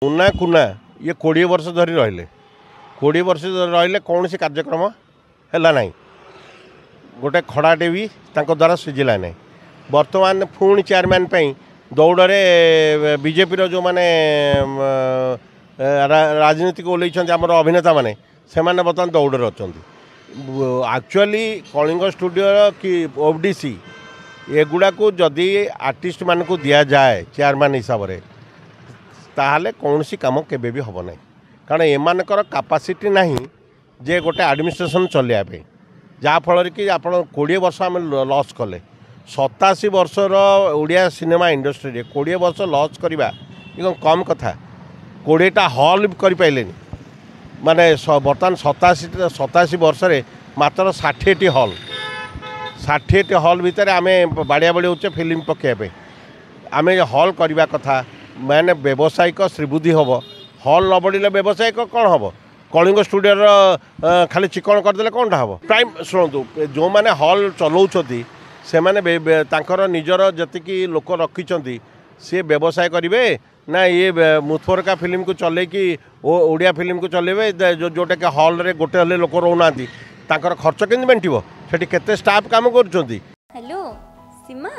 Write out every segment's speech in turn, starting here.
मुना कुना ये 20 वर्ष धरी रहिले 20 वर्ष रहिले कौन सी कार्यक्रम है ना गोटे खड़ाटे भी द्वारा सुझिला ना बर्तमान पुणी चेयरमैन दौड़े बीजेपी जो मैंने राजनीतिक ओल्लैंट आम अभिनेता मैंने से बर्तमान दौड़े अच्छा एक्चुअली कलिंग स्टूडियो कि ओबीसी एगुड़ा को जदि आर्टिस्ट मान को दि जाए चेयरमैन हिसाब से ताहले कौन सी काम केबे भी हम ना कारण एमानकर कैपेसिटी नहीं जे गोटे एडमिनिस्ट्रेशन चलिया जहाँफल कि आप 20 वर्ष आम लॉस कले 87 वर्षर ओडिया सिनेमा इंडस्ट्री रे 20 वर्ष लॉस करवा कम कथा 20टा हॉल कर माने बर्तमान 87 वर्ष रे मात्र 60टी हॉल 60टी हॉल भितर आम बाड़िया बाड़ी होचे फिल्म पकेबे आम हॉल करवा कथा मैंने व्यावसायिक श्रीबुद्धि हम हॉल न बढ़े व्यावसायिक कौन हम कलिंग स्टूडियो खाली चिकन करदे कौन हम प्राइम शुणु जो मैंने हॉल चलाऊँच से मैंने तांकर निजर जतिकी लोक रखी सी व्यवसाय करेंगे ना ये मुथरका फिल्म को चल कि ओडिया फिल्म को चलेबे जोटा कि हॉल रे गोटे हले लोक रोना खर्च के मेंटिबो सेठी केते स्टाफ काम कर। हेलो सीमा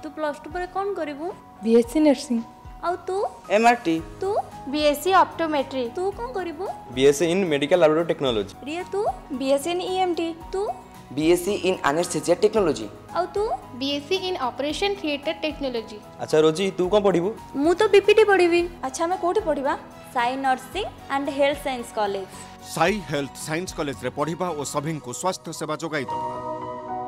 तू प्लस 2 पर कौन करिवु? BSc nursing. आउ तू? एमआरटी। तू? BSc optometry. तू कौन करिवु? BSc in medical laboratory technology. Riya तू? BSc in EMT. तू? BSc in anaesthesia technology. आउ तू? BSc in operation theatre technology. अच्छा रोजी तू कौन पढ़िबु? मु तो बीपीटी पढ़िबी। अच्छा मैं कोठी पढ़िबा? Sai nursing and health science college. Sai health science college रे पढ़िबा और सभी को स्वास्थ्य सेवा जोगाई दबा।